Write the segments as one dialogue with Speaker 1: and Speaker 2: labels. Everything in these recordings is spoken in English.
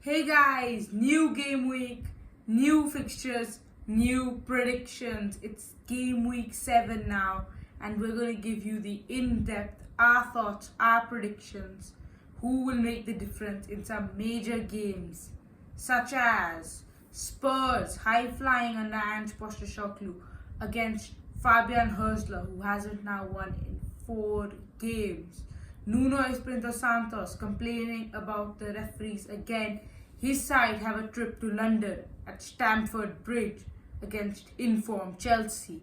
Speaker 1: Hey guys, new game week, new fixtures, new predictions. It's game week 7 now, and we're going to give you the in depth, our thoughts, our predictions. Who will make the difference in some major games, such as Spurs high flying under Ange Postecoglou against Fabian Hurstler, who hasn't now won in 4 games. Nuno Espirito Santos complaining about the referees again. His side have a trip to London at Stamford Bridge against informed Chelsea.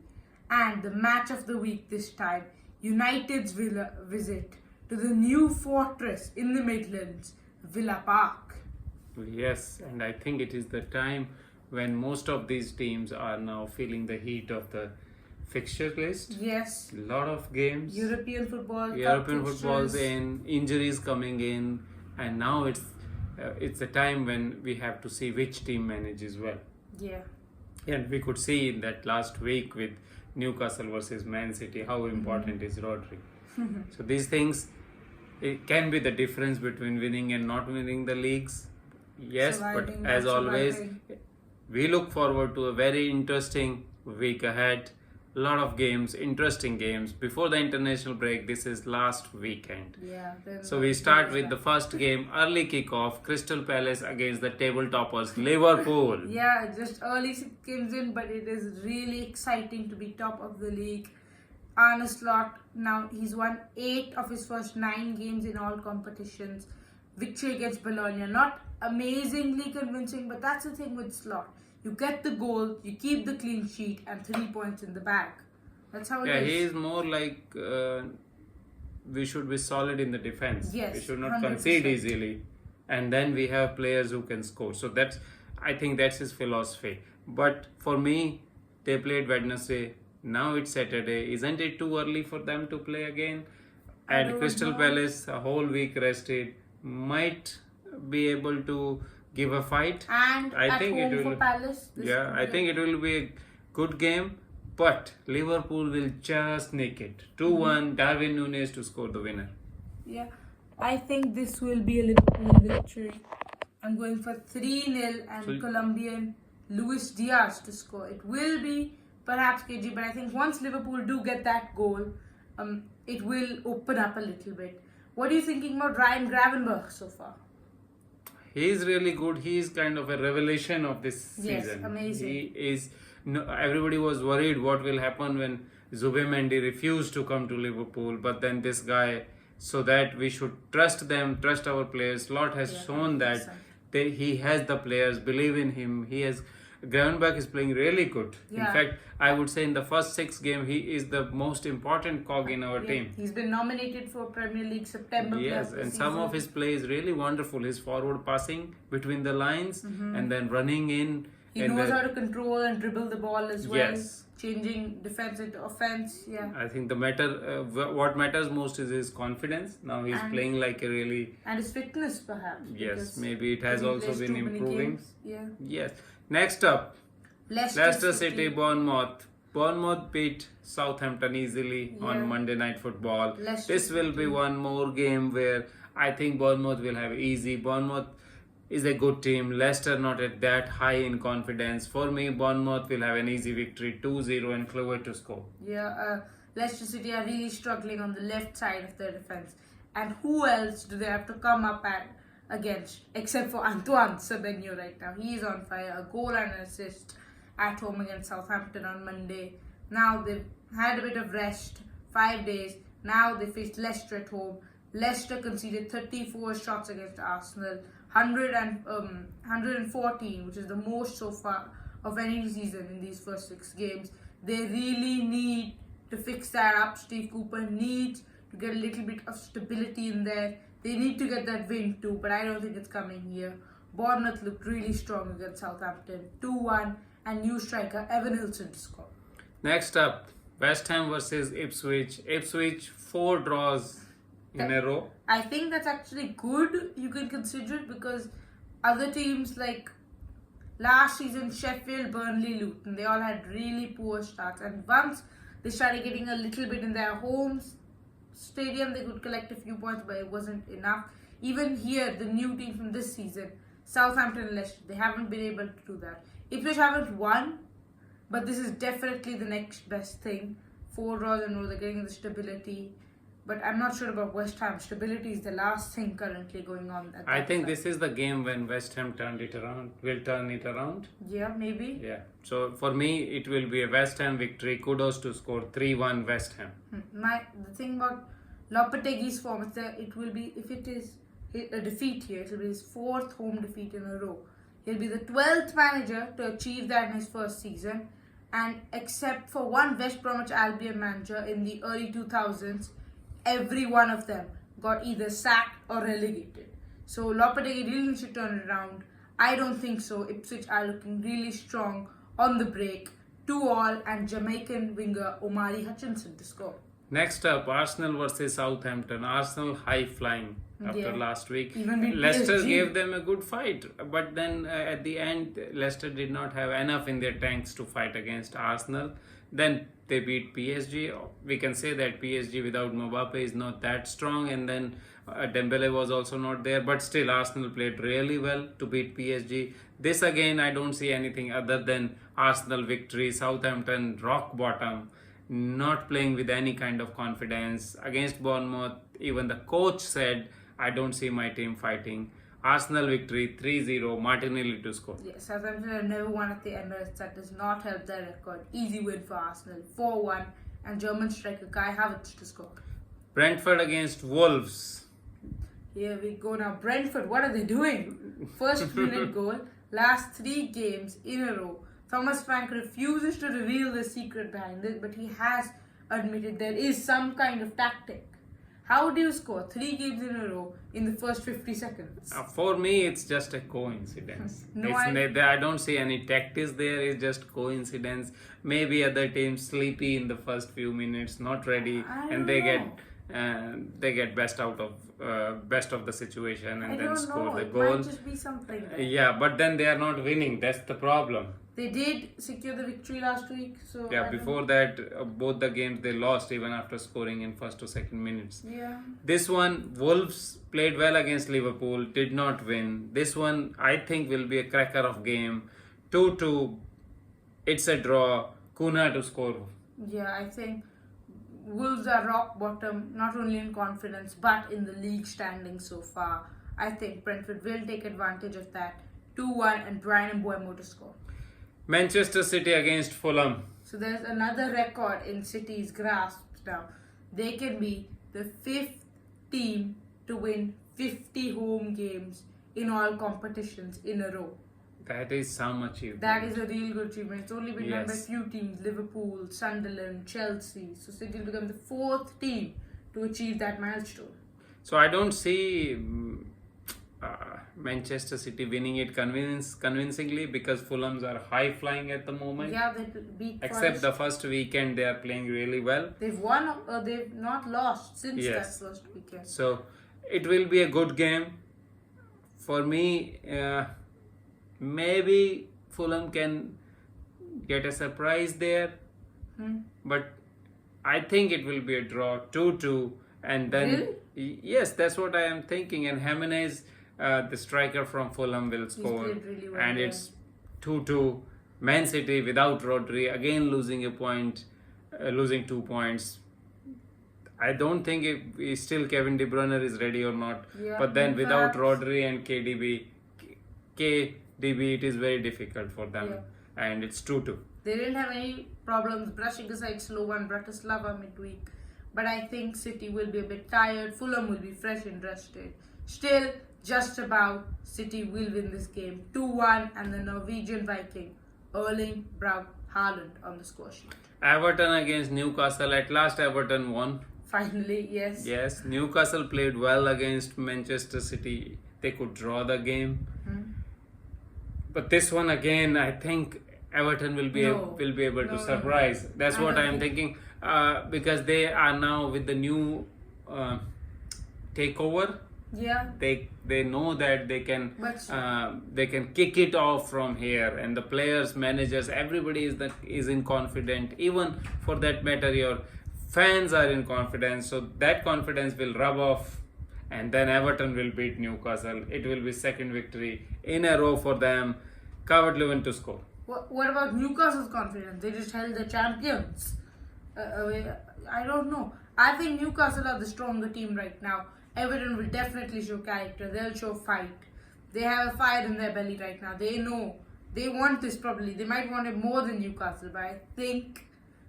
Speaker 1: And the match of the week this time, United's visit to the new fortress in the Midlands, Villa Park.
Speaker 2: Yes, and I think it is the time when most of these teams are now feeling the heat of the fixture list.
Speaker 1: Yes.
Speaker 2: A lot of games.
Speaker 1: European football.
Speaker 2: European football's in, injuries coming in, and now it's a time when we have to see which team manages well.
Speaker 1: Yeah.
Speaker 2: And we could see in that last week with Newcastle versus Man City how important is Rodri. So these things, it can be the difference between winning and not winning the leagues. Yes,
Speaker 1: Surviving,
Speaker 2: but as
Speaker 1: not
Speaker 2: always,
Speaker 1: surviving.
Speaker 2: we look forward to a very interesting week ahead. A lot of games, interesting games. Before the international break, this is last weekend.
Speaker 1: Yeah.
Speaker 2: So we start with the first game, early kickoff, Crystal Palace against the table toppers, Liverpool.
Speaker 1: Yeah, just early games in, but it is really exciting to be top of the league. Arne Slot, now he's won 8 of his first 9 games in all competitions. Victory against Bologna, not amazingly convincing, but that's the thing with Slot. You get the goal, you keep the clean sheet, and 3 points in the bag. That's how it is.
Speaker 2: Yeah, he is more like we should be solid in the defense.
Speaker 1: Yes,
Speaker 2: we should not
Speaker 1: 100%.
Speaker 2: concede easily, and then we have players who can score. So I think that's his philosophy. But for me, they played Wednesday. Now it's Saturday. Isn't it too early for them to play again? And Crystal Palace, a whole week rested, might be able to give a fight.
Speaker 1: And
Speaker 2: I
Speaker 1: at
Speaker 2: think
Speaker 1: home
Speaker 2: it will.
Speaker 1: for Palace.
Speaker 2: I think it will be a good game, but Liverpool will just nick it. 2-1, Darwin Núñez to score the winner.
Speaker 1: Yeah, I think this will be a Liverpool victory. I'm going for 3-0 and Colombian Luis Diaz to score. It will be perhaps KG, but I think once Liverpool do get that goal, it will open up a little bit. What are you thinking about Ryan Gravenberch so far?
Speaker 2: He is really good. He is kind of a revelation of this season.
Speaker 1: Yes, amazing.
Speaker 2: He is. No, everybody was worried what will happen when Zubimendi refused to come to Liverpool, but then this guy, so that we should trust them, trust our players. Slot has shown that he has the players, believe in him. Gravenberch is playing really good.
Speaker 1: Yeah.
Speaker 2: In fact, I would say in the first 6 games, he is the most important cog in our team.
Speaker 1: He's been nominated for Premier League September.
Speaker 2: Yes, and some of his play is really wonderful. His forward passing between the lines and then running in.
Speaker 1: He knows how to control and dribble the ball as well.
Speaker 2: Yes.
Speaker 1: Changing defense into offense. Yeah.
Speaker 2: I think what matters most is his confidence. Now he's playing like a really.
Speaker 1: And his fitness, perhaps.
Speaker 2: Yes, maybe it has
Speaker 1: he
Speaker 2: also
Speaker 1: plays
Speaker 2: been
Speaker 1: too many
Speaker 2: improving.
Speaker 1: games. Yeah.
Speaker 2: Yes. Next up,
Speaker 1: Leicester
Speaker 2: City, Bournemouth. Bournemouth beat Southampton easily on Monday Night Football. This will be one more game where I think Bournemouth will have easy. Bournemouth is a good team. Leicester not at that high in confidence. For me, Bournemouth will have an easy victory, 2-0 and Clover to score.
Speaker 1: Yeah, Leicester City are really struggling on the left side of their defense. And who else do they have to come up against except for Antoine Semenyo right now? He is on fire. A goal and an assist at home against Southampton on Monday. Now they've had a bit of rest, 5 days. Now they faced Leicester at home. Leicester conceded 34 shots against Arsenal, 114, which is the most so far of any season in these first 6 games. They really need to fix that up. Steve Cooper needs to get a little bit of stability in there. They need to get that win too, but I don't think it's coming here. Bournemouth looked really strong against Southampton, 2-1, and new striker Evan Hilson to score.
Speaker 2: Next up, West Ham versus Ipswich. Ipswich 4 draws in a row.
Speaker 1: I think that's actually good. You can consider it because other teams like last season, Sheffield, Burnley, Luton, they all had really poor starts. And once they started getting a little bit in their home stadium, they could collect a few points, but it wasn't enough. Even here, the new team from this season, Southampton and Leicester, they haven't been able to do that. Ipswich haven't won, but this is definitely the next best thing. 4 draws in a row, they're getting the stability. But I'm not sure about West Ham. Stability is the last thing currently going on.
Speaker 2: I think this is the game when West Ham turned it around. Will turn it around.
Speaker 1: Yeah, maybe.
Speaker 2: Yeah. So for me, it will be a West Ham victory. Kudos to score 3-1 West Ham.
Speaker 1: The thing about Lopetegui's form is that it will be, if it is a defeat here, it will be his 4th home defeat in a row. He'll be the 12th manager to achieve that in his first season, and except for one West Bromwich Albion manager in the early 2000s, every one of them got either sacked or relegated. So Lopetegui really needs to turn it around. I don't think so. Ipswich are looking really strong on the break. 2-2, and Jamaican winger Omari Hutchinson to score.
Speaker 2: Next up, Arsenal versus Southampton. Arsenal high flying after last week.
Speaker 1: Even with
Speaker 2: Leicester
Speaker 1: PSG.
Speaker 2: gave them a good fight, but then at the end, Leicester did not have enough in their tanks to fight against Arsenal. Then they beat PSG. We can say that PSG without Mbappe is not that strong, and then Dembele was also not there, but still Arsenal played really well to beat PSG. This again, I don't see anything other than Arsenal victory. Southampton rock bottom, not playing with any kind of confidence. Against Bournemouth, even the coach said, I don't see my team fighting. Arsenal victory 3-0, Martinelli to score.
Speaker 1: Yes, Southampton have never won at the Emirates. That does not help their record. Easy win for Arsenal, 4-1, and German striker Kai Havertz to score.
Speaker 2: Brentford against Wolves.
Speaker 1: Here we go now. Brentford, what are they doing? First minute goal, last 3 games in a row. Thomas Frank refuses to reveal the secret behind it, but he has admitted there is some kind of tactic. How do you score 3 games in a row in the first 50 seconds?
Speaker 2: For me, it's just a coincidence. I don't see any tactics there. It's just coincidence. Maybe other teams sleepy in the first few minutes, not ready, and they get best of the situation and then score the goal.
Speaker 1: It might just be something.
Speaker 2: Yeah, but then they are not winning. That's the problem.
Speaker 1: They did secure the victory last week. So
Speaker 2: yeah, before that, both the games they lost even after scoring in first or second minutes.
Speaker 1: Yeah.
Speaker 2: This one, Wolves played well against Liverpool, did not win. This one, I think, will be a cracker of game. 2-2, it's a draw. Kuna to score.
Speaker 1: Yeah, I think Wolves are rock bottom, not only in confidence, but in the league standing so far. I think Brentford will take advantage of that. 2-1, and Brian Mbeumo to score.
Speaker 2: Manchester City against Fulham.
Speaker 1: So there's another record in City's grasp now. They can be the 5th team to win 50 home games in all competitions in a row.
Speaker 2: That is some achievement.
Speaker 1: That is a real good achievement. It's only been done by few teams: Liverpool, Sunderland, Chelsea. So City will become the 4th team to achieve that milestone.
Speaker 2: So I don't see Manchester City winning it convincingly, because Fulhams are high flying at the moment.
Speaker 1: Yeah, they beat
Speaker 2: Except the first weekend, they are playing really well.
Speaker 1: They've won. They've not lost since that first weekend.
Speaker 2: So it will be a good game for me. Maybe Fulham can get a surprise there, but I think it will be a draw, 2-2, and then yes, that's what I am thinking. And Jimenez, the striker from Fulham, will score,
Speaker 1: really well,
Speaker 2: and it's 2-2. Man City without Rodri again losing a point, losing 2 points. I don't think if still Kevin De Bruyne is ready or not.
Speaker 1: Yeah,
Speaker 2: but then without Rodri and KDB, it is very difficult for them, and it's 2-2.
Speaker 1: They didn't have any problems brushing aside Slovan Bratislava midweek, but I think City will be a bit tired. Fulham will be fresh and rested. Still, just about City will win this game 2-1, and the Norwegian Viking Erling Braut Haaland on the score sheet.
Speaker 2: Everton against Newcastle. At last, Everton won.
Speaker 1: Finally, yes.
Speaker 2: Yes, Newcastle played well against Manchester City. They could draw the game. But this one again, I think Everton will be able to surprise. That's what I am thinking, because they are now with the new takeover.
Speaker 1: Yeah.
Speaker 2: They know that they can kick it off from here, and the players, managers, everybody is in confident. Even for that matter, your fans are in confidence. So that confidence will rub off, and then Everton will beat Newcastle. It will be second victory in a row for them. Calvert-Lewin to score.
Speaker 1: What about Newcastle's confidence? They just held the champions. I don't know. I think Newcastle are the stronger team right now. Everton will definitely show character. They'll show fight. They have a fire in their belly right now. They know. They want this probably. They might want it more than Newcastle, but I think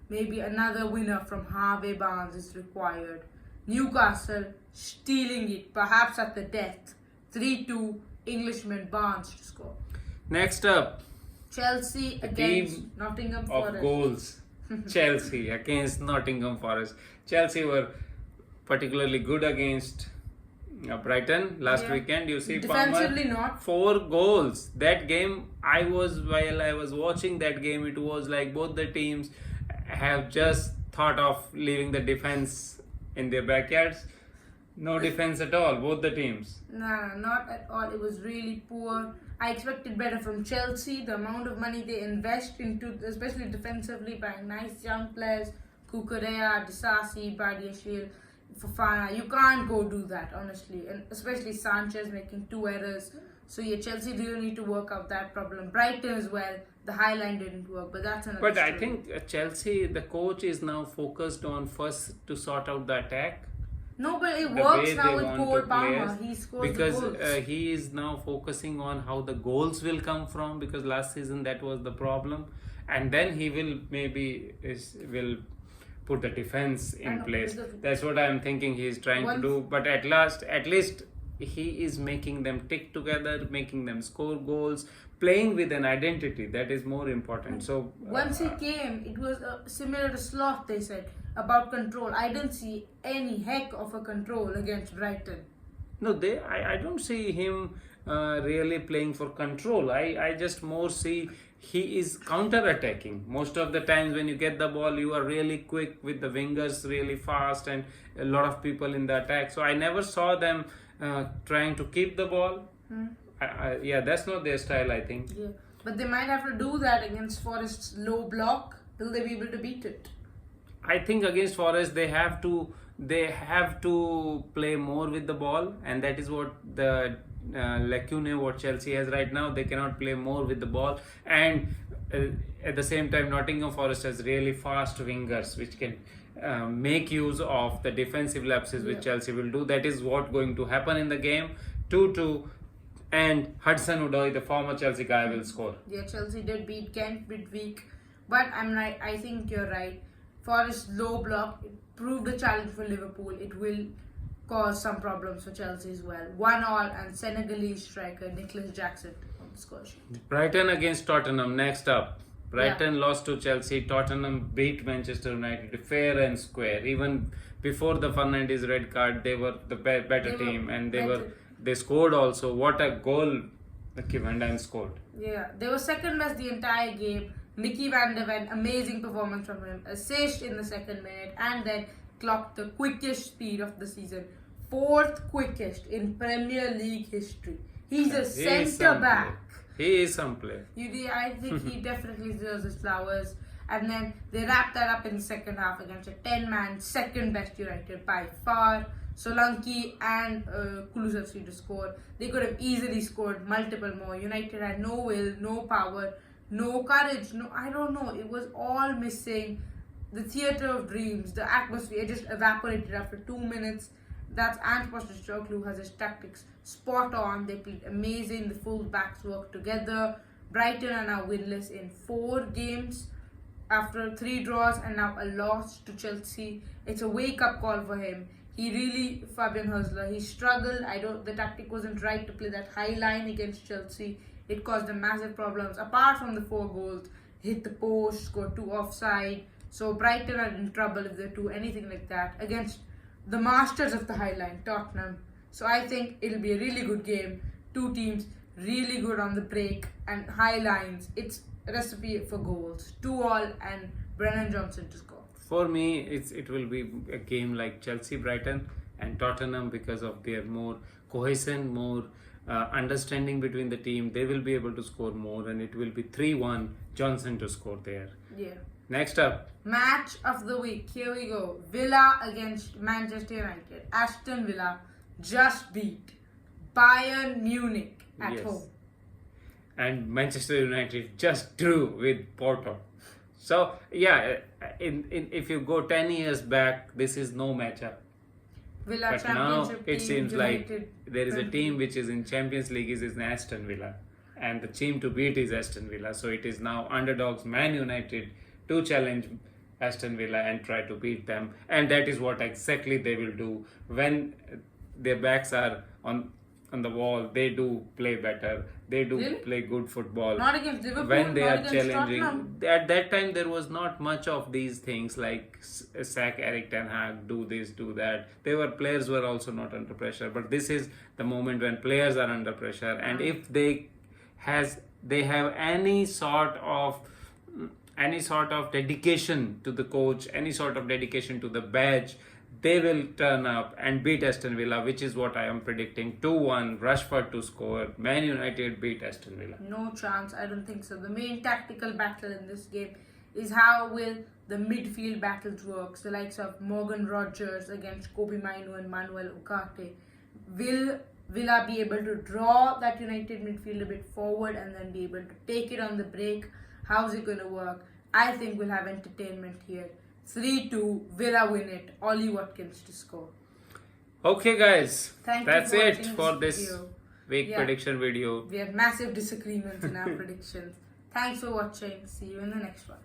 Speaker 1: maybe another winner from Harvey Barnes is required. Newcastle stealing it, perhaps at the death. 3-2, Englishman Barnes to score.
Speaker 2: Next up,
Speaker 1: Chelsea
Speaker 2: the
Speaker 1: against
Speaker 2: team
Speaker 1: Nottingham
Speaker 2: of
Speaker 1: Forest.
Speaker 2: goals. Chelsea against Nottingham Forest. Chelsea were particularly good against Brighton last weekend. You see,
Speaker 1: Defensively
Speaker 2: Palmer,
Speaker 1: not.
Speaker 2: 4 goals. That game, while I was watching that game, it was like both the teams have just thought of leaving the defense in their backyards. No defense at all, both the teams.
Speaker 1: No, not at all. It was really poor. I expected better from Chelsea. The amount of money they invest into, especially defensively, buying nice young players, Kukurea, Disasi, Badiashile, Fofana. You can't go do that, honestly. And especially Sanchez making 2 errors. So yeah, Chelsea really need to work out that problem. Brighton as well. The high line didn't work, but that's another
Speaker 2: But
Speaker 1: story.
Speaker 2: I think Chelsea, the coach is now focused on first to sort out the attack.
Speaker 1: No, but it
Speaker 2: The
Speaker 1: works
Speaker 2: way
Speaker 1: now
Speaker 2: they
Speaker 1: with
Speaker 2: want
Speaker 1: Cole
Speaker 2: to
Speaker 1: Palmer.
Speaker 2: play,
Speaker 1: He scores
Speaker 2: because
Speaker 1: the goals.
Speaker 2: he is now focusing on how the goals will come from, because last season that was the problem, and then he will will put the defense
Speaker 1: I
Speaker 2: in
Speaker 1: know,
Speaker 2: place.
Speaker 1: because-
Speaker 2: That's what I'm thinking he is trying to do. But at least he is making them tick together, making them score goals, playing with an identity. That is more important. So
Speaker 1: Once he came, it was similar to Sloth, they said, about control. I didn't see any heck of a control against Brighton.
Speaker 2: No, I don't see him really playing for control. I just more see he is counter-attacking. Most of the times when you get the ball, you are really quick with the wingers, really fast, and a lot of people in the attack. So I never saw them trying to keep the ball. Yeah, that's not their style, I think.
Speaker 1: Yeah, but they might have to do that against Forest's low block. Will they be able to beat it?
Speaker 2: I think against Forest they have to play more with the ball, and that is what the lacune what Chelsea has right now. They cannot play more with the ball, and at the same time Nottingham Forest has really fast wingers which can make use of the defensive lapses which Chelsea will do. That is what going to happen in the game. 2-2, and Hudson-Odoi, the former Chelsea guy, will score.
Speaker 1: Yeah, Chelsea did beat Kent midweek, but I think you're right. Forest's low block, it proved a challenge for Liverpool. It will cause some problems for Chelsea as well. 1-1, and Senegalese striker Nicholas Jackson on the score sheet.
Speaker 2: Brighton against Tottenham. Next up, Brighton lost to Chelsea. Tottenham beat Manchester United fair and square. Even before the Fernandes red card, they were the better team, and they scored also. What a goal Mickey Van Dijk scored.
Speaker 1: Yeah, they were second best the entire game. Mickey Van der Ven, amazing performance from him. Assist in the second minute, and then clocked the quickest speed of the season. 4th quickest in Premier League history. He's a centre back.
Speaker 2: He is some player.
Speaker 1: I think he definitely deserves his flowers. And then they wrapped that up in the second half against a 10-man second best United by far. Solanke and Kulusevski to score. They could have easily scored multiple more. United had no will, no power, no courage. No, I don't know. It was all missing. The theatre of dreams, the atmosphere just evaporated after 2 minutes. That's Ange Postecoglou who has his tactics spot on. They played amazing. The full backs worked together. Brighton are now winless in 4 games after 3 draws and now a loss to Chelsea. It's a wake-up call for him. Fabian Husler, he struggled. The tactic wasn't right to play that high line against Chelsea. It caused them massive problems. Apart from the 4 goals, hit the post, scored 2 offside. So Brighton are in trouble if they do anything like that against the masters of the high line, Tottenham. So I think it'll be a really good game. 2 teams really good on the break and high lines. It's a recipe for goals. 2-2 and Brennan Johnson to score.
Speaker 2: For me, it will be a game like Chelsea-Brighton and Tottenham because of their more cohesion, more understanding between the team. They will be able to score more, and it will be 3-1 Johnson to score there.
Speaker 1: Yeah.
Speaker 2: Next up,
Speaker 1: match of the week. Here we go. Villa against Manchester United. Aston Villa just beat Bayern Munich at
Speaker 2: Yes.
Speaker 1: home.
Speaker 2: And Manchester United just drew with Porto. So yeah, in if you go 10 years back, this is no matchup.
Speaker 1: Villa
Speaker 2: But now
Speaker 1: Championship
Speaker 2: it
Speaker 1: team,
Speaker 2: seems like
Speaker 1: United
Speaker 2: there is a
Speaker 1: Premier
Speaker 2: team
Speaker 1: League.
Speaker 2: which is in Champions League is Aston Villa, and the team to beat is Aston Villa. So it is now underdogs Man United to challenge Aston Villa and try to beat them, and that is what exactly they will do when their backs are on the wall. They do play better. They do
Speaker 1: Really?
Speaker 2: play good football.
Speaker 1: Not against Liverpool,
Speaker 2: When they
Speaker 1: not
Speaker 2: are
Speaker 1: against
Speaker 2: challenging,
Speaker 1: Tottenham.
Speaker 2: at that time there was not much of these things like sack Eric Ten Hag, do this, do that. Players were also not under pressure, but this is the moment when players are under pressure, and if they have any sort of dedication to the coach, any sort of dedication to the badge, they will turn up and beat Aston Villa, which is what I am predicting. 2-1, Rashford to score. Man United beat Aston Villa.
Speaker 1: No chance, I don't think so. The main tactical battle in this game is how will the midfield battles work. The likes of Morgan Rogers against Kobe Mainu and Manuel Ugarte. Will Villa be able to draw that United midfield a bit forward and then be able to take it on the break? How's it going to work? I think we'll have entertainment here. 3-2, Villa win it. Ollie Watkins to score.
Speaker 2: Okay, guys,
Speaker 1: Thank you
Speaker 2: that's
Speaker 1: for
Speaker 2: it
Speaker 1: watching
Speaker 2: for
Speaker 1: this
Speaker 2: this
Speaker 1: video.
Speaker 2: week
Speaker 1: Yeah.
Speaker 2: prediction video.
Speaker 1: We have massive disagreements in our predictions. Thanks for watching. See you in the next one.